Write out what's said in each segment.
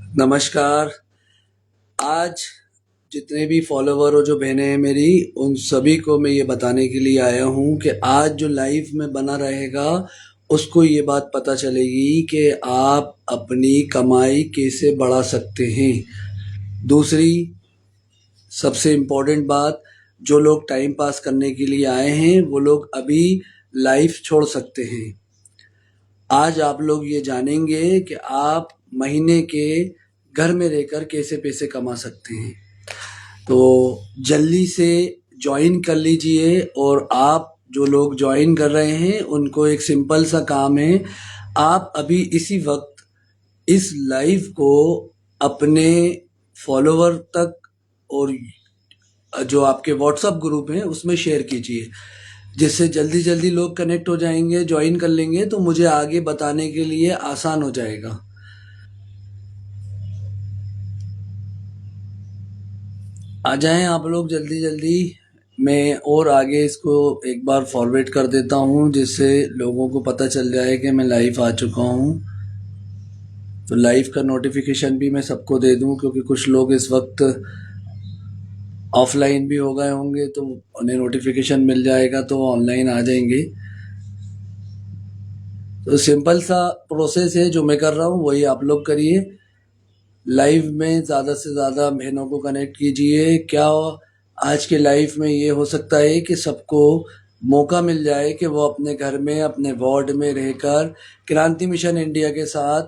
नमस्कार। आज जितने भी फॉलोवर हो जो बहनें हैं मेरी, उन सभी को मैं ये बताने के लिए आया हूँ कि आज जो लाइफ में बना रहेगा उसको ये बात पता चलेगी कि आप अपनी कमाई कैसे बढ़ा सकते हैं। दूसरी सबसे इम्पोर्टेंट बात, जो लोग टाइम पास करने के लिए आए हैं वो लोग अभी लाइफ छोड़ सकते हैं। आज आप लोग ये जानेंगे कि आप महीने के घर में रहकर कैसे पैसे कमा सकते हैं। तो जल्दी से ज्वाइन कर लीजिए। और आप जो लोग ज्वाइन कर रहे हैं उनको एक सिंपल सा काम है, आप अभी इसी वक्त इस लाइव को अपने फॉलोवर तक और जो आपके व्हाट्सएप ग्रुप हैं उसमें शेयर कीजिए, जिससे जल्दी जल्दी लोग कनेक्ट हो जाएंगे, ज्वाइन कर लेंगे, तो मुझे आगे बताने के लिए आसान हो जाएगा। आ जाएं आप लोग जल्दी जल्दी। मैं और आगे इसको एक बार फॉरवर्ड कर देता हूँ, जिससे लोगों को पता चल जाए कि मैं लाइव आ चुका हूँ। तो लाइव का नोटिफिकेशन भी मैं सबको दे दूँ, क्योंकि कुछ लोग इस वक्त ऑफलाइन भी हो गए होंगे, तो उन्हें नोटिफिकेशन मिल जाएगा तो वो ऑनलाइन आ जाएंगे। तो सिंपल सा प्रोसेस है, जो मैं कर रहा हूँ वही आप लोग करिए। लाइव में ज़्यादा से ज़्यादा बहनों को कनेक्ट कीजिए। क्या आज के लाइफ में ये हो सकता है कि सबको मौका मिल जाए कि वो अपने घर में, अपने वार्ड में रहकर क्रांति मिशन इंडिया के साथ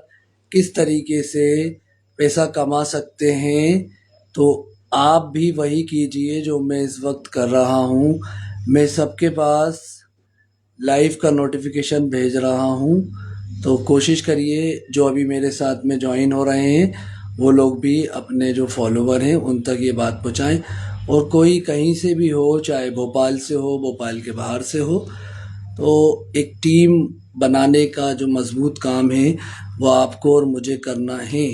किस तरीके से पैसा कमा सकते हैं। तो आप भी वही कीजिए जो मैं इस वक्त कर रहा हूँ। मैं सबके पास लाइव का नोटिफिकेशन भेज रहा हूँ। तो कोशिश करिए जो अभी मेरे साथ में ज्वाइन हो रहे हैं वो लोग भी अपने जो फॉलोवर हैं उन तक ये बात पहुँचाएं। और कोई कहीं से भी हो, चाहे भोपाल से हो, भोपाल के बाहर से हो, तो एक टीम बनाने का जो मजबूत काम है वो आपको और मुझे करना है।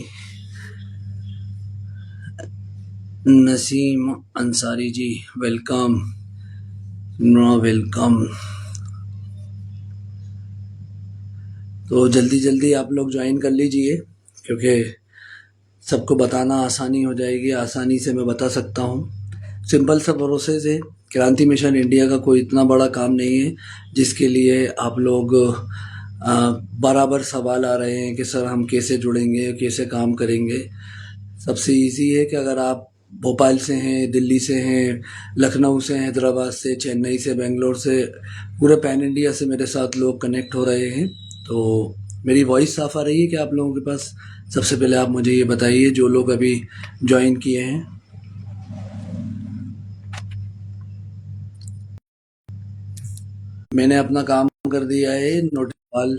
Naseem Ansari ji, welcome. No welcome. तो जल्दी जल्दी आप लोग ज्वाइन कर लीजिए, क्योंकि सबको बताना आसानी हो जाएगी, आसानी से मैं बता सकता हूँ। सिंपल सा प्रोसेस है। क्रांति मिशन इंडिया का कोई इतना बड़ा काम नहीं है जिसके लिए आप लोग बराबर सवाल आ रहे हैं कि सर हम कैसे जुड़ेंगे, कैसे काम करेंगे। सबसे इजी है कि अगर आप भोपाल से हैं, दिल्ली से हैं, लखनऊ से, हैदराबाद से, चेन्नई से, बेंगलोर से, पूरे पैन इंडिया से मेरे साथ लोग कनेक्ट हो रहे हैं। तो मेरी वॉइस साफ आ रही है कि आप लोगों के पास? सबसे पहले आप मुझे ये बताइए, जो लोग अभी ज्वाइन किए हैं। मैंने अपना काम कर दिया है। नोटिफाल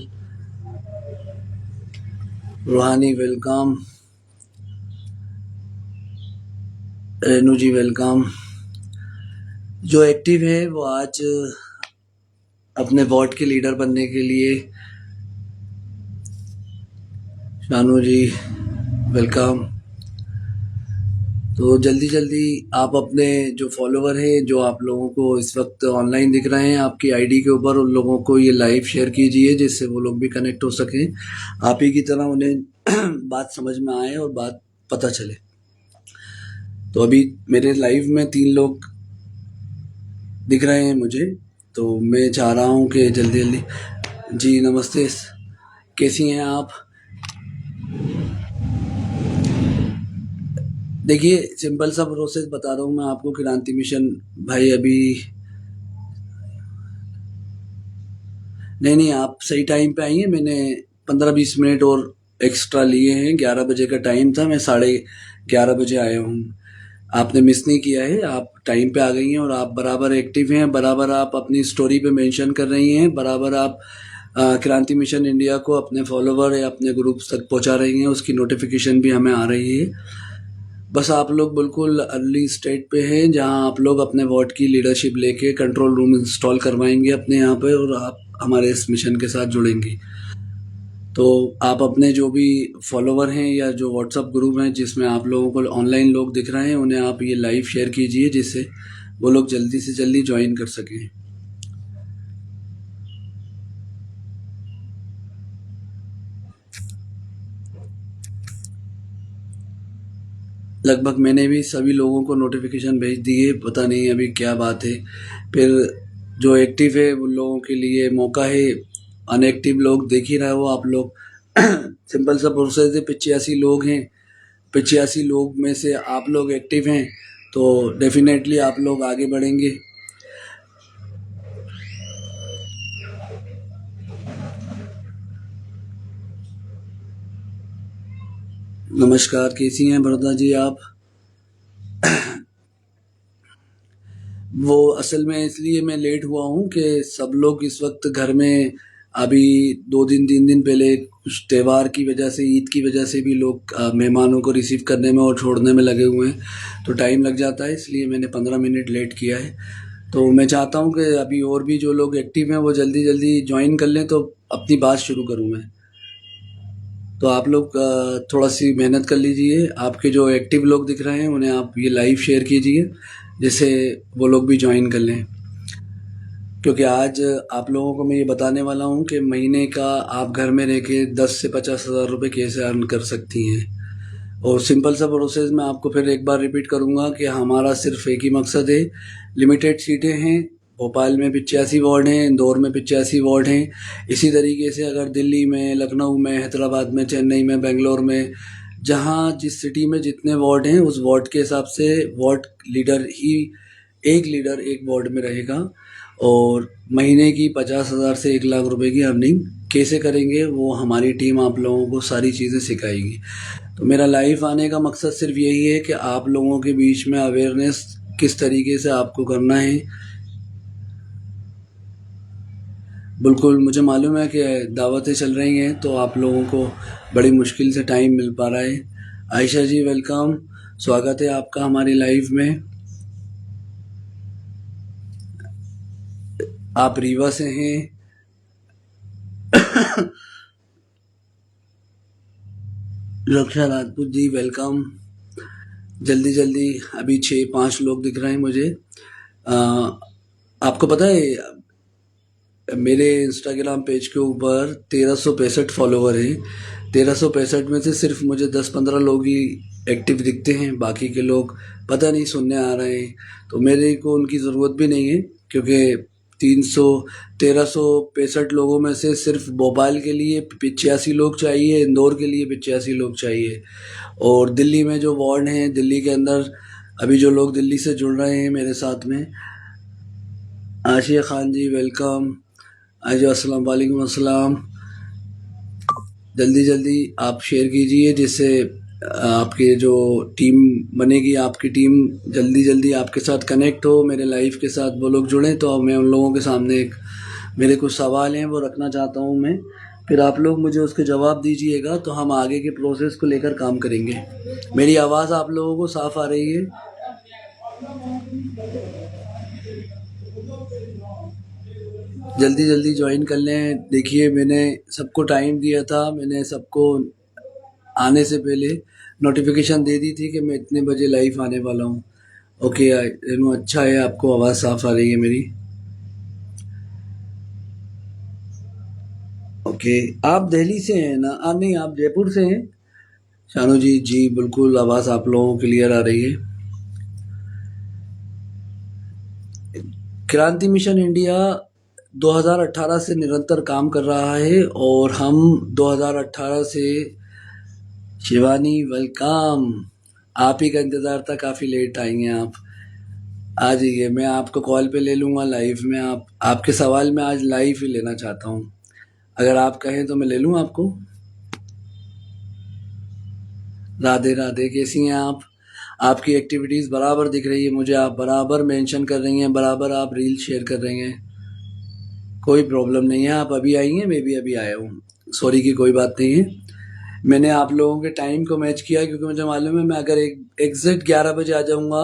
रूहानी वेलकम। रेनू जी वेलकम। जो एक्टिव है वो आज अपने वार्ड के लीडर बनने के लिए, शानू जी वेलकम। तो जल्दी जल्दी आप अपने जो फॉलोवर हैं, जो आप लोगों को इस वक्त ऑनलाइन दिख रहे हैं आपकी आईडी के ऊपर, उन लोगों को ये लाइव शेयर कीजिए, जिससे वो लोग भी कनेक्ट हो सकें। आप ही की तरह उन्हें बात समझ में आए और बात पता चले। तो अभी मेरे लाइव में 3 लोग दिख रहे हैं मुझे, तो मैं चाह रहा हूँ कि जल्दी जल्दी। जी नमस्ते, कैसी हैं आप? देखिए सिंपल सा प्रोसेस बता रहा हूँ मैं आपको। क्रांति मिशन भाई अभी नहीं, आप सही टाइम पे आई हैं। मैंने 15-20 मिनट और एक्स्ट्रा लिए हैं। 11 बजे का टाइम था, मैं 11:30 बजे आया हूँ। आपने मिस नहीं किया है, आप टाइम पे आ गई हैं और आप बराबर एक्टिव हैं, बराबर आप अपनी स्टोरी पे मेंशन कर रही हैं, बराबर आप क्रांति मिशन इंडिया को अपने फॉलोवर या अपने ग्रुप्स तक पहुंचा रही हैं। उसकी नोटिफिकेशन भी हमें आ रही है। बस आप लोग बिल्कुल अर्ली स्टेट पे हैं, जहां आप लोग अपने वार्ड की लीडरशिप लेके कंट्रोल रूम इंस्टॉल करवाएंगे अपने यहाँ पे, और आप हमारे इस मिशन के साथ जुड़ेंगी। तो आप अपने जो भी फॉलोवर हैं या जो व्हाट्सएप ग्रुप हैं जिसमें आप लोगों को ऑनलाइन लोग दिख रहे हैं, उन्हें आप ये लाइव शेयर कीजिए, जिससे वो लोग जल्दी से जल्दी ज्वाइन कर सकें। लगभग मैंने भी सभी लोगों को नोटिफिकेशन भेज दिए, पता नहीं अभी क्या बात है। फिर जो एक्टिव है उन लोगों के लिए मौका है, अनएक्टिव लोग देख ही रहे हो आप लोग। सिंपल सा प्रोसेस है, 85 लोग हैं, 85 लोग में से आप लोग एक्टिव हैं तो डेफिनेटली आप लोग आगे बढ़ेंगे। नमस्कार, कैसी हैं वरदा जी आप? वो असल में इसलिए मैं लेट हुआ हूँ कि सब लोग इस वक्त घर में, अभी 2 दिन 3 दिन पहले कुछ त्यौहार की वजह से, ईद की वजह से भी लोग मेहमानों को रिसीव करने में और छोड़ने में लगे हुए हैं, तो टाइम लग जाता है, इसलिए मैंने 15 मिनट लेट किया है। तो मैं चाहता हूँ कि अभी और भी जो लोग एक्टिव हैं वो जल्दी जल्दी ज्वाइन कर लें तो अपनी बात शुरू करूँ मैं। तो आप लोग थोड़ा सी मेहनत कर लीजिए, आपके जो एक्टिव लोग दिख रहे हैं उन्हें आप ये लाइव शेयर कीजिए, जिससे वो लोग भी ज्वाइन कर लें। क्योंकि आज आप लोगों को मैं ये बताने वाला हूँ कि महीने का आप घर में रह के 10 से 50 हज़ार रुपये कैसे अर्न कर सकती हैं। और सिंपल सा प्रोसेस मैं आपको फिर एक बार रिपीट करूँगा कि हमारा सिर्फ एक ही मकसद है। लिमिटेड सीटें हैं, भोपाल में 85 वार्ड हैं, इंदौर में 85 वार्ड हैं। इसी तरीके से अगर दिल्ली में, लखनऊ में, हैदराबाद में, चेन्नई में, बेंगलोर में, जहाँ जिस सिटी में जितने वार्ड हैं उस वार्ड के हिसाब से वार्ड लीडर ही, एक लीडर एक वार्ड में रहेगा। और महीने की 50 हज़ार से 1 लाख रुपए की अर्निंग कैसे करेंगे वो हमारी टीम आप लोगों को सारी चीज़ें सिखाएगी। तो मेरा लाइव आने का मकसद सिर्फ यही है कि आप लोगों के बीच में अवेयरनेस किस तरीके से आपको करना है। बिल्कुल, मुझे मालूम है कि दावतें चल रही हैं तो आप लोगों को बड़ी मुश्किल से टाइम मिल पा रहा है। आयशा जी वेलकम, स्वागत है आपका हमारी लाइव में। आप रीवा से हैं। रक्षा राजपूत जी वेलकम। जल्दी जल्दी, अभी 6 5 लोग दिख रहे हैं मुझे। आ, आपको पता है मेरे इंस्टाग्राम पेज के ऊपर 1365 फॉलोवर हैं। 1365 में से सिर्फ मुझे 10 15 लोग ही एक्टिव दिखते हैं, बाकी के लोग पता नहीं सुनने आ रहे हैं। तो मेरे को उनकी ज़रूरत भी नहीं है, क्योंकि 300 1365 लोगों में से सिर्फ भोपाल के लिए 85 लोग चाहिए, इंदौर के लिए 85 लोग चाहिए। और दिल्ली में जो वार्ड हैं, दिल्ली के अंदर अभी जो लोग दिल्ली से जुड़ रहे हैं मेरे साथ में, आशिया खान जी वेलकम। आज अस्सलाम वालेकुम अस्सलाम। जल्दी जल्दी आप शेयर कीजिए, जिससे आपके जो टीम बनेगी, आपकी टीम जल्दी जल्दी आपके साथ कनेक्ट हो, मेरे लाइफ के साथ वो लोग जुड़ें। तो अब मैं उन लोगों के सामने एक, मेरे कुछ सवाल हैं वो रखना चाहता हूँ मैं, फिर आप लोग मुझे उसके जवाब दीजिएगा तो हम आगे के प्रोसेस को लेकर काम करेंगे। मेरी आवाज़ आप लोगों को साफ आ रही है? जल्दी जल्दी ज्वाइन कर लें। देखिए मैंने सबको टाइम दिया था, मैंने सबको आने से पहले नोटिफिकेशन दे दी थी कि मैं इतने बजे लाइव आने वाला हूँ। ओके रेनू, अच्छा है आपको आवाज़ साफ आ रही है मेरी। ओके, आप दिल्ली से हैं ना? नहीं, आप जयपुर से हैं। शानू जी, जी बिल्कुल आवाज़ आप लोगों को क्लियर आ रही है। क्रांति मिशन इंडिया 2018 से निरंतर काम कर रहा है और हम 2018 से, शिवानी वेलकम, आप ही का इंतज़ार था, काफ़ी लेट आई हैं आप। आ जाइए, मैं आपको कॉल पे ले लूँगा लाइव में। आप, आपके सवाल मैं आज लाइव ही लेना चाहता हूँ, अगर आप कहें तो मैं ले लूँ आपको। राधे राधे, कैसी हैं आप? आपकी एक्टिविटीज़ बराबर दिख रही है मुझे, आप बराबर मेंशन कर रही हैं, बराबर आप रील शेयर कर रही हैं। कोई प्रॉब्लम नहीं है, आप अभी आई हैं, मैं भी अभी आया हूँ, सॉरी की कोई बात नहीं है। मैंने आप लोगों के टाइम को मैच किया क्योंकि मुझे मालूम है मैं अगर एक एग्जैक्ट 11 बजे आ जाऊँगा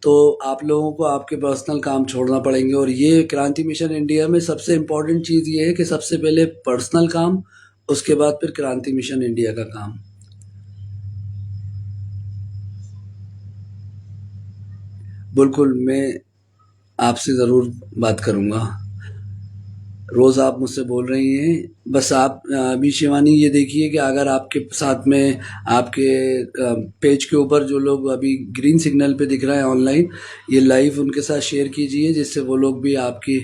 तो आप लोगों को आपके पर्सनल काम छोड़ना पड़ेंगे। और ये क्रांति मिशन इंडिया में सबसे इम्पोर्टेंट चीज़ ये है कि सबसे पहले पर्सनल काम, उसके बाद फिर क्रांति मिशन इंडिया का काम। बिल्कुल, मैं आपसे ज़रूर बात करूँगा। रोज़ आप मुझसे बोल रही हैं। बस आप अभी शिवानी ये देखिए कि अगर आपके साथ में आपके पेज के ऊपर जो लोग अभी ग्रीन सिग्नल पे दिख रहा है ऑनलाइन, ये लाइव उनके साथ शेयर कीजिए, जिससे वो लोग भी आपकी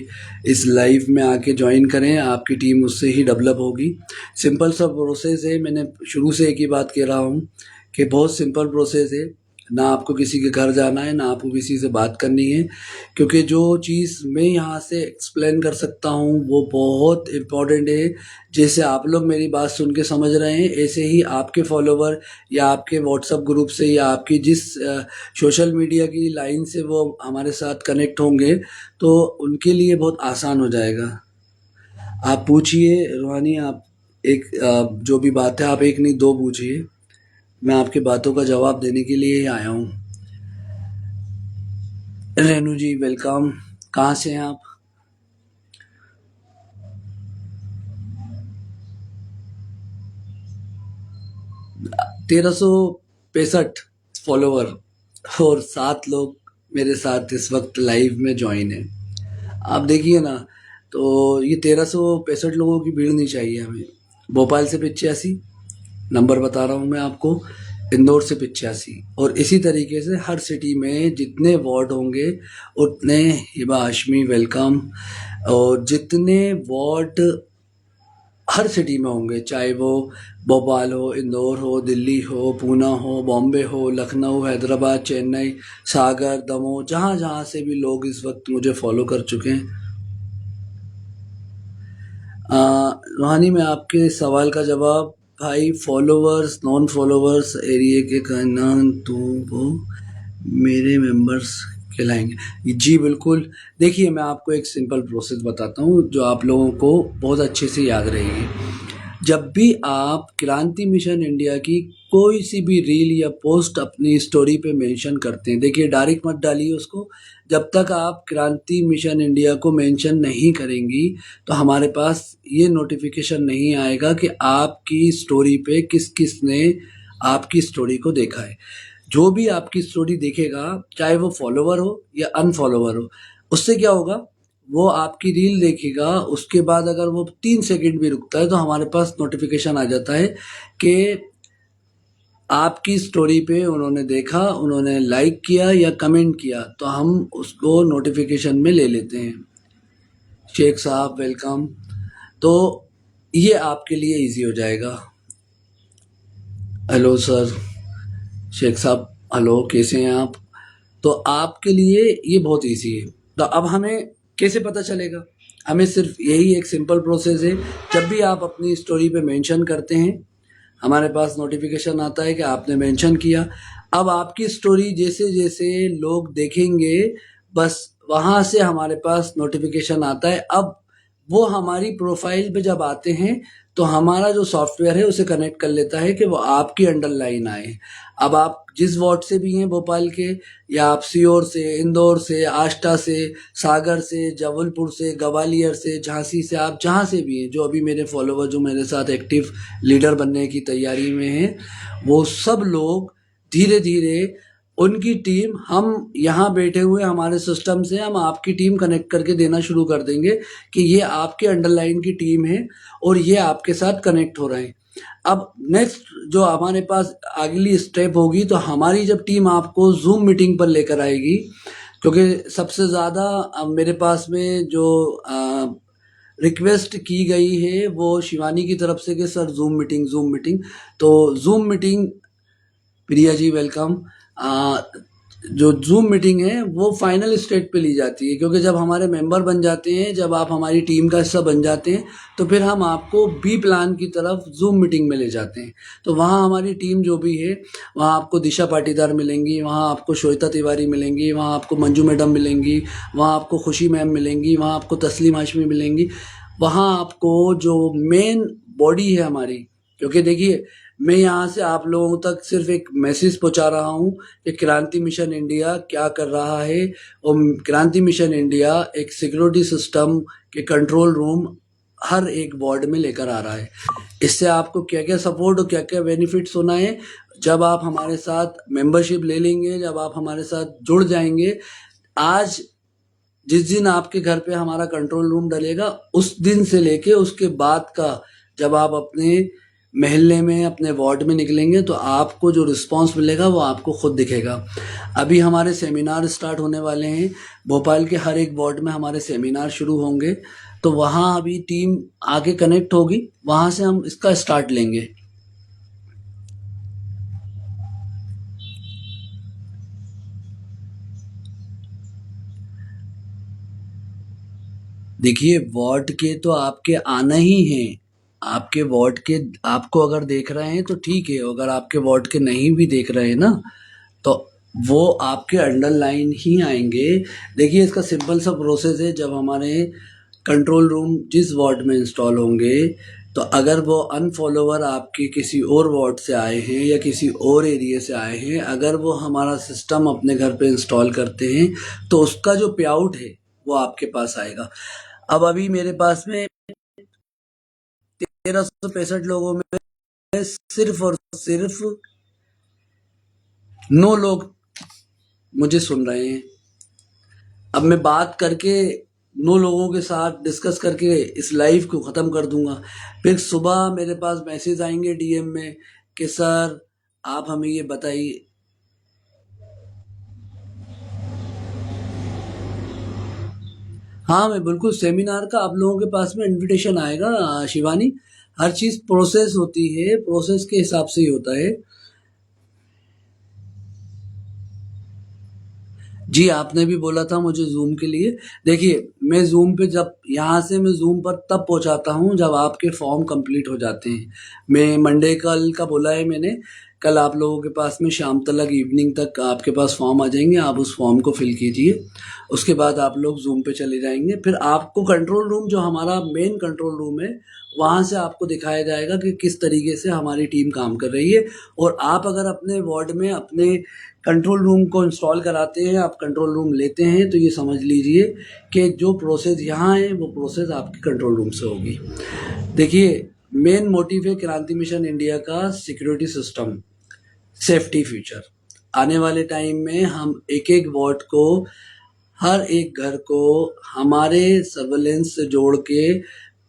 इस लाइव में आके ज्वाइन करें, आपकी टीम उससे ही डेवलप होगी। सिंपल सा प्रोसेस है, मैंने शुरू से एक ही बात कह रहा हूँ कि बहुत सिंपल प्रोसेस है। ना आपको किसी के घर जाना है, ना आपको किसी से बात करनी है, क्योंकि जो चीज़ मैं यहाँ से एक्सप्लेन कर सकता हूँ वो बहुत इम्पोर्टेंट है। जैसे आप लोग मेरी बात सुन के समझ रहे हैं, ऐसे ही आपके फॉलोवर या आपके व्हाट्सएप ग्रुप से या आपकी जिस सोशल मीडिया की लाइन से वो हमारे साथ कनेक्ट होंगे, तो उनके लिए बहुत आसान हो जाएगा। आप पूछिए रूहानी, आप एक जो भी बात है आप एक नहीं दो पूछिए, मैं आपकी बातों का जवाब देने के लिए ही आया हूँ। रेनू जी वेलकम, कहाँ से हैं आप? 1365 फॉलोवर और 7 लोग मेरे साथ इस वक्त लाइव में ज्वाइन है। आप देखिए ना, तो ये 1365 लोगों की भीड़ नहीं चाहिए हमें। भोपाल से 85 नंबर बता रहा हूँ मैं आपको, इंदौर से 85, और इसी तरीके से हर सिटी में जितने वार्ड होंगे उतने, हिबा हाशमी वेलकम, और जितने वार्ड हर सिटी में होंगे, चाहे वो भोपाल हो, इंदौर हो, दिल्ली हो, पूना हो, बॉम्बे हो, लखनऊ, हैदराबाद, चेन्नई, सागर, दमोह, जहाँ जहाँ से भी लोग इस वक्त मुझे फॉलो कर चुके हैं। रूहानी, मैं आपके सवाल का जवाब, भाई फॉलोवर्स नॉन फॉलोवर्स एरिया के कायनात तो वो मेरे मेंबर्स कहलाएंगे। जी बिल्कुल। देखिए, मैं आपको एक सिंपल प्रोसेस बताता हूँ जो आप लोगों को बहुत अच्छे से याद रहेगी। जब भी आप क्रांति मिशन इंडिया की कोई सी भी रील या पोस्ट अपनी स्टोरी पे मेंशन करते हैं, देखिए डायरेक्ट मत डालिए उसको। जब तक आप क्रांति मिशन इंडिया को मेंशन नहीं करेंगी, तो हमारे पास ये नोटिफिकेशन नहीं आएगा कि आपकी स्टोरी पे किस किस ने आपकी स्टोरी को देखा है। जो भी आपकी स्टोरी देखेगा, चाहे वो फॉलोवर हो या अनफॉलोवर हो, उससे क्या होगा, वो आपकी रील देखेगा, उसके बाद अगर वो 3 सेकंड भी रुकता है तो हमारे पास नोटिफिकेशन आ जाता है कि आपकी स्टोरी पे उन्होंने देखा, उन्होंने लाइक किया या कमेंट किया, तो हम उसको नोटिफिकेशन में ले लेते हैं। शेख साहब वेलकम। तो ये आपके लिए इजी हो जाएगा। हेलो सर, शेख साहब हेलो, कैसे हैं आप? तो आपके लिए ये बहुत इजी है। तो अब हमें कैसे पता चलेगा? हमें सिर्फ यही एक सिंपल प्रोसेस है, जब भी आप अपनी स्टोरी पे मेंशन करते हैं, हमारे पास नोटिफिकेशन आता है कि आपने मेंशन किया। अब आपकी स्टोरी जैसे जैसे लोग देखेंगे, बस वहाँ से हमारे पास नोटिफिकेशन आता है। अब वो हमारी प्रोफाइल पे जब आते हैं, तो हमारा जो सॉफ्टवेयर है उसे कनेक्ट कर लेता है कि वो आपकी अंडरलाइन आए। अब आप जिस वार्ड से भी हैं भोपाल के, या आप सीहोर से, इंदौर से, आष्टा से, सागर से, जबलपुर से, ग्वालियर से, झांसी से, आप जहाँ से भी हैं, जो अभी मेरे फॉलोवर जो मेरे साथ एक्टिव लीडर बनने की तैयारी में हैं, वो सब लोग धीरे धीरे उनकी टीम, हम यहाँ बैठे हुए हमारे सिस्टम से हम आपकी टीम कनेक्ट करके देना शुरू कर देंगे कि ये आपके अंडरलाइन की टीम है और ये आपके साथ कनेक्ट हो रहे हैं। अब नेक्स्ट जो हमारे पास अगली स्टेप होगी, तो हमारी जब टीम आपको जूम मीटिंग पर लेकर आएगी, क्योंकि सबसे ज़्यादा मेरे पास में जो रिक्वेस्ट की गई है वो शिवानी की तरफ से कि sir zoom meeting, zoom meeting. तो zoom meeting, Priya ji welcome. जो जूम मीटिंग है वो फाइनल स्टेज पे ली जाती है, क्योंकि जब हमारे मेंबर बन जाते हैं, जब आप हमारी टीम का हिस्सा बन जाते हैं, तो फिर हम आपको बी प्लान की तरफ जूम मीटिंग में ले जाते हैं। तो वहाँ हमारी टीम जो भी है, वहाँ आपको दिशा पाटीदार मिलेंगी, वहाँ आपको श्वेता तिवारी मिलेंगी, वहाँ आपको मंजू मैडम मिलेंगी, वहाँ आपको खुशी मैम मिलेंगी, वहाँ आपको तस्लीम हाशमी मिलेंगी, वहाँ आपको जो मेन बॉडी है हमारी, क्योंकि देखिए मैं यहाँ से आप लोगों तक सिर्फ एक मैसेज पहुँचा रहा हूँ कि क्रांति मिशन इंडिया क्या कर रहा है, और क्रांति मिशन इंडिया एक सिक्योरिटी सिस्टम के कंट्रोल रूम हर एक वार्ड में लेकर आ रहा है। इससे आपको क्या क्या सपोर्ट और क्या क्या बेनिफिट्स होना है, जब आप हमारे साथ मेंबरशिप ले लेंगे, जब आप हमारे साथ जुड़ जाएंगे। आज जिस दिन आपके घर पे हमारा कंट्रोल रूम डलेगा, उस दिन से लेके उसके बाद का जब आप अपने मोहल्ले में, अपने वार्ड में निकलेंगे तो आपको जो रिस्पांस मिलेगा वो आपको खुद दिखेगा। अभी हमारे सेमिनार स्टार्ट होने वाले हैं, भोपाल के हर एक वार्ड में हमारे सेमिनार शुरू होंगे, तो वहाँ अभी टीम आगे कनेक्ट होगी, वहाँ से हम इसका स्टार्ट लेंगे। देखिए, वार्ड के तो आपके आना ही है। आपके वार्ड के आपको अगर देख रहे हैं तो ठीक है, अगर आपके वार्ड के नहीं भी देख रहे हैं ना, तो वो आपके अंडरलाइन ही आएंगे। देखिए, इसका सिंपल सा प्रोसेस है। जब हमारे कंट्रोल रूम जिस वार्ड में इंस्टॉल होंगे, तो अगर वो अनफॉलोवर आपके किसी और वार्ड से आए हैं या किसी और एरिया से आए हैं, अगर वो हमारा सिस्टम अपने घर पे इंस्टॉल करते हैं, तो उसका जो पे आउट है वो आपके पास आएगा। अब अभी मेरे पास में 1365 लोगों में सिर्फ और सिर्फ 9 लोग मुझे सुन रहे हैं। अब मैं बात करके 9 लोगों के साथ डिस्कस करके इस लाइव को ख़त्म कर दूंगा। फिर सुबह मेरे पास मैसेज आएंगे डीएम में कि सर आप हमें ये बताइए। हाँ, मैं बिल्कुल सेमिनार का आप लोगों के पास में इनविटेशन आएगा शिवानी। हर चीज़ प्रोसेस होती है, प्रोसेस के हिसाब से ही होता है। जी, आपने भी बोला था मुझे ज़ूम के लिए। देखिए, मैं ज़ूम पे जब यहाँ से मैं ज़ूम पर तब पहुँचाता हूँ जब आपके फॉर्म कंप्लीट हो जाते हैं। मैं मंडे कल का बोला है मैंने, कल आप लोगों के पास में शाम तक इवनिंग तक आपके पास फॉर्म आ जाएंगे, आप उस फॉर्म को फिल कीजिए। उसके बाद आप लोग ज़ूम पे चले जाएंगे। फिर आपको कंट्रोल रूम, जो हमारा मेन कंट्रोल रूम है, वहाँ से आपको दिखाया जाएगा कि किस तरीके से हमारी टीम काम कर रही है। और आप अगर अपने वार्ड में अपने कंट्रोल रूम को इंस्टॉल कराते हैं, आप कंट्रोल रूम लेते हैं, तो ये समझ लीजिए कि जो प्रोसेस यहाँ है वो प्रोसेस आपके कंट्रोल रूम से होगी। देखिए, मेन मोटिव है क्रांति मिशन इंडिया का सिक्योरिटी सिस्टम, सेफ्टी फ्यूचर। आने वाले टाइम में हम एक एक वार्ड को, हर एक घर को हमारे सर्वेलेंस से जोड़ के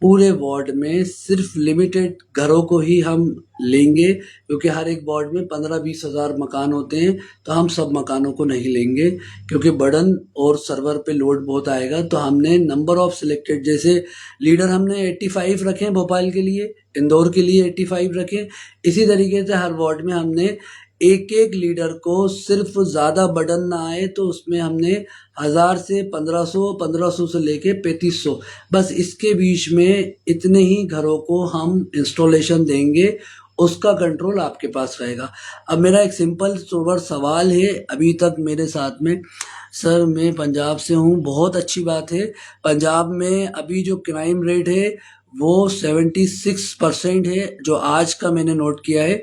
पूरे वार्ड में सिर्फ लिमिटेड घरों को ही हम लेंगे, क्योंकि हर एक वार्ड में 15-20 हज़ार मकान होते हैं, तो हम सब मकानों को नहीं लेंगे क्योंकि बर्डन और सर्वर पे लोड बहुत आएगा। तो हमने नंबर ऑफ सिलेक्टेड, जैसे लीडर हमने 85 रखे हैं भोपाल के लिए, इंदौर के लिए 85 रखे, इसी तरीके से हर वार्ड में हमने एक एक लीडर को, सिर्फ ज़्यादा बर्डन ना आए तो उसमें हमने 1000 से 1500, 1500 से लेके 3500, बस इसके बीच में इतने ही घरों को हम इंस्टॉलेशन देंगे। उसका कंट्रोल आपके पास रहेगा। अब मेरा एक सिंपल सोबर सवाल है अभी तक मेरे साथ में, सर मैं पंजाब से हूँ, बहुत अच्छी बात है। पंजाब में अभी जो क्राइम रेट है वो 76% है, जो आज का मैंने नोट किया है।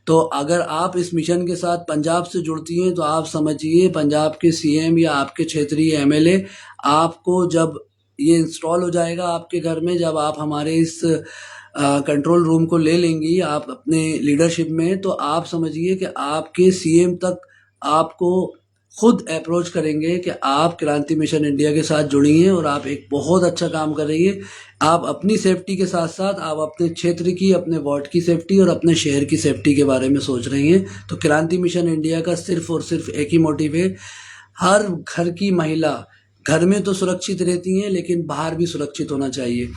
तो अगर आप इस मिशन के साथ पंजाब से जुड़ती हैं तो आप समझिए पंजाब के सीएम या आपके क्षेत्रीय एमएलए आपको, जब ये इंस्टॉल हो जाएगा आपके घर में, जब आप हमारे इस कंट्रोल रूम को ले लेंगी आप अपने लीडरशिप में, तो आप समझिए कि आपके सीएम तक आपको खुद अप्रोच करेंगे कि आप क्रांति मिशन इंडिया के साथ जुड़ी हैं और आप एक बहुत अच्छा काम कर रही है। आप अपनी सेफ्टी के साथ साथ आप अपने क्षेत्र की, अपने वार्ड की सेफ्टी और अपने शहर की सेफ्टी के बारे में सोच रही हैं। तो क्रांति मिशन इंडिया का सिर्फ और सिर्फ एक ही मोटिव है, हर घर की महिला घर में तो सुरक्षित रहती हैं लेकिन बाहर भी सुरक्षित होना चाहिए।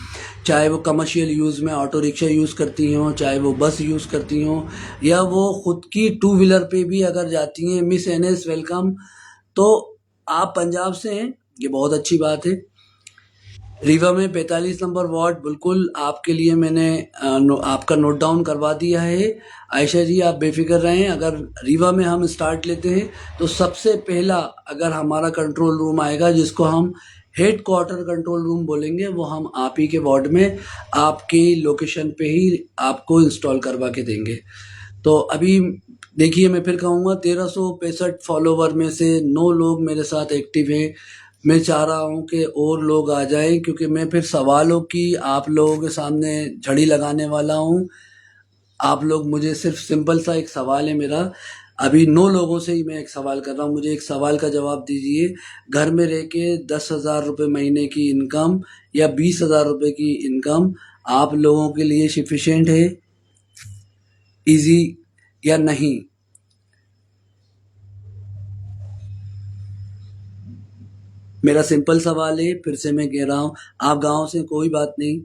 चाहे वो कमर्शियल यूज़ में ऑटो रिक्शा यूज़ करती हों, चाहे वो बस यूज़ करती हों, या वो खुद की टू व्हीलर पे भी अगर जाती हैं। Miss NS welcome. तो आप पंजाब से हैं, ये बहुत अच्छी बात है। रीवा में 45 नंबर वार्ड, बिल्कुल आपके लिए मैंने आपका नोट डाउन करवा दिया है। आयशा जी आप बेफिक्र रहें, अगर रीवा में हम स्टार्ट लेते हैं तो सबसे पहला अगर हमारा कंट्रोल रूम आएगा, जिसको हम हेड क्वार्टर कंट्रोल रूम बोलेंगे, वो हम आप ही के वार्ड में आपकी लोकेशन पे ही आपको इंस्टॉल करवा के देंगे। तो अभी देखिए, मैं फिर कहूँगा 1365 फॉलोवर में से 9 लोग मेरे साथ एक्टिव हैं। मैं चाह रहा हूँ कि और लोग आ जाएं, क्योंकि मैं फिर सवालों की आप लोगों के सामने झड़ी लगाने वाला हूँ। आप लोग मुझे सिर्फ सिंपल सा एक सवाल है मेरा, अभी 9 लोगों से ही मैं एक सवाल कर रहा हूँ, मुझे एक सवाल का जवाब दीजिए। घर में रह के 10,000 रुपये महीने की इनकम या 20,000 रुपये की इनकम आप लोगों के लिए सफिशिएंट है, इजी या नहीं? मेरा सिंपल सवाल है, फिर से मैं कह रहा हूँ, आप गांव से, कोई बात नहीं,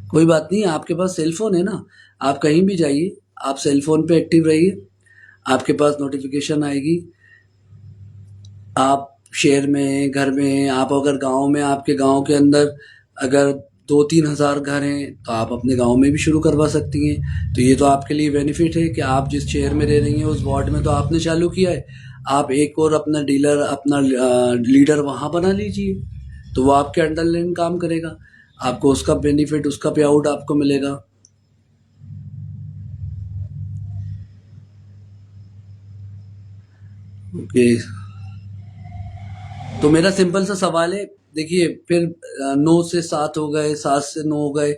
कोई बात नहीं, आपके पास सेल फोन है ना, आप कहीं भी जाइए, आप सेल फोन पे एक्टिव रहिए, आपके पास नोटिफिकेशन आएगी। आप शहर में हैं, घर में हैं, आप अगर गांव में, आपके गांव के अंदर अगर 2-3 हज़ार घर हैं तो आप अपने गांव में भी शुरू करवा सकती हैं। तो ये तो आपके लिए बेनिफिट है कि आप जिस शहर में रह रही हैं उस वार्ड में तो आपने चालू किया है, आप एक और अपना डीलर, अपना लीडर वहाँ बना लीजिए, तो वो आपके अंडर लाइन काम करेगा, आपको उसका बेनिफिट, उसका पे आउट आपको मिलेगा। ओके, तो मेरा सिंपल सा सवाल है, देखिए फिर 9 से 7 हो गए, 7 से 9 हो गए।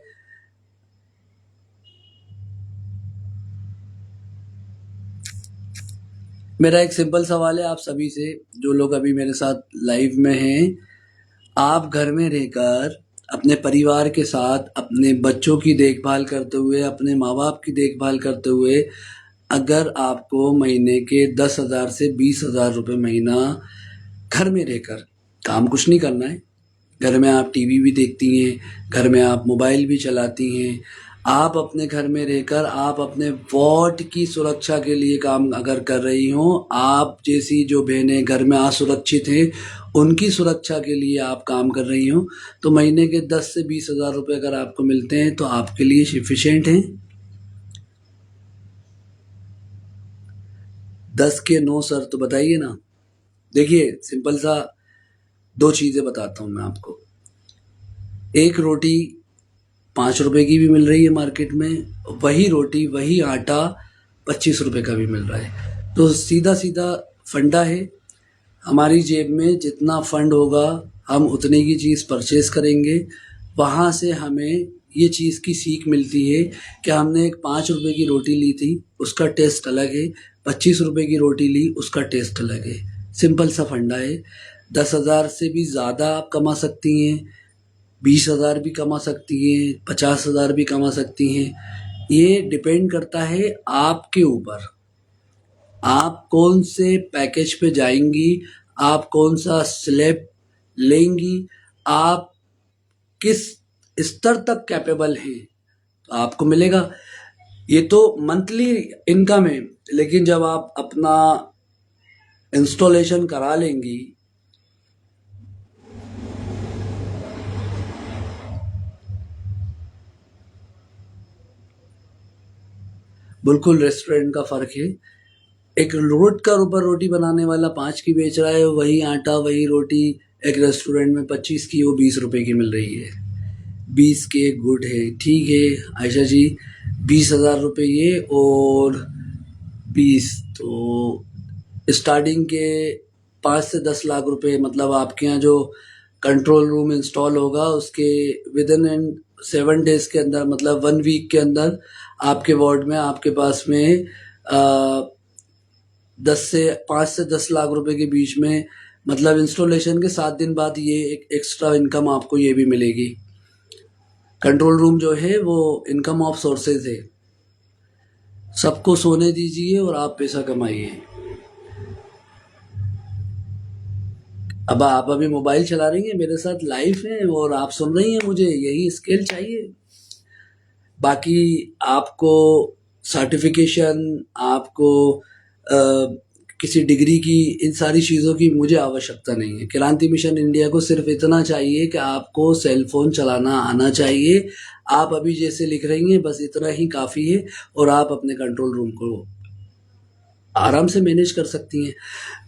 मेरा एक सिंपल सवाल है आप सभी से, जो लोग अभी मेरे साथ लाइव में हैं, आप घर में रहकर अपने परिवार के साथ अपने बच्चों की देखभाल करते हुए, अपने माँ बाप की देखभाल करते हुए, अगर आपको महीने के 10,000 से 20,000 रुपये महीना घर में रहकर, काम कुछ नहीं करना है, घर में आप टीवी भी देखती हैं, घर में आप मोबाइल भी चलाती हैं, आप अपने घर में रहकर आप अपने वॉट की सुरक्षा के लिए काम अगर कर रही हों, आप जैसी जो बहनें घर में असुरक्षित हैं उनकी सुरक्षा के लिए आप काम कर रही हों, तो महीने के 10 से 20,000 रुपये अगर आपको मिलते हैं तो आपके लिए सफिशिएंट हैं? 10 के 9 सर, तो बताइए ना। देखिए सिंपल सा 2 चीज़ें बताता हूँ मैं आपको। एक रोटी 5 रुपए की भी मिल रही है मार्केट में, वही रोटी, वही आटा 25 रुपए का भी मिल रहा है। तो सीधा सीधा फंडा है, हमारी जेब में जितना फंड होगा हम उतने की चीज़ परचेज करेंगे। वहाँ से हमें ये चीज़ की सीख मिलती है कि हमने एक 5 रुपए की रोटी ली थी, उसका टेस्ट अलग है, 25 रुपए की रोटी ली, उसका टेस्ट अलग है। सिंपल सा फंडा है। 10,000 से भी ज़्यादा आप कमा सकती हैं, 20,000 भी कमा सकती हैं, 50,000 भी कमा सकती हैं। ये डिपेंड करता है आपके ऊपर, आप कौन से पैकेज पे जाएंगी, आप कौन सा स्लैब लेंगी, आप किस स्तर तक कैपेबल हैं, तो आपको मिलेगा। ये तो मंथली इनकम है, लेकिन जब आप अपना इंस्टॉलेशन करा लेंगी, बिल्कुल रेस्टोरेंट का फ़र्क है। एक रोड का ऊपर रोटी बनाने वाला 5 की बेच रहा है, वही आटा वही रोटी एक रेस्टोरेंट में 25 की, वो 20 रुपए की मिल रही है। 20 के गुड है, ठीक है आयशा जी, 20,000 रुपये ये, और 20 तो स्टार्टिंग के 5 से 10 लाख रुपए, मतलब आपके यहाँ जो कंट्रोल रूम इंस्टॉल होगा उसके विद इन 7 डेज के अंदर, मतलब 1 वीक के अंदर आपके वार्ड में, आपके पास में 5 से 10 लाख रुपए के बीच में, मतलब इंस्टॉलेशन के 7 दिन बाद ये एक एक्स्ट्रा इनकम आपको ये भी मिलेगी। कंट्रोल रूम जो है वो इनकम ऑफ सोर्सेज है। सबको सोने दीजिए और आप पैसा कमाइए। अब आप अभी मोबाइल चला रही हैं, मेरे साथ लाइव हैं और आप सुन रही हैं, मुझे यही स्किल चाहिए। बाकी आपको सर्टिफिकेशन, आपको किसी डिग्री की, इन सारी चीज़ों की मुझे आवश्यकता नहीं है। क्रांति मिशन इंडिया को सिर्फ इतना चाहिए कि आपको सेल फोन चलाना आना चाहिए। आप अभी जैसे लिख रही हैं बस इतना ही काफ़ी है, और आप अपने कंट्रोल रूम को आराम से मैनेज कर सकती हैं।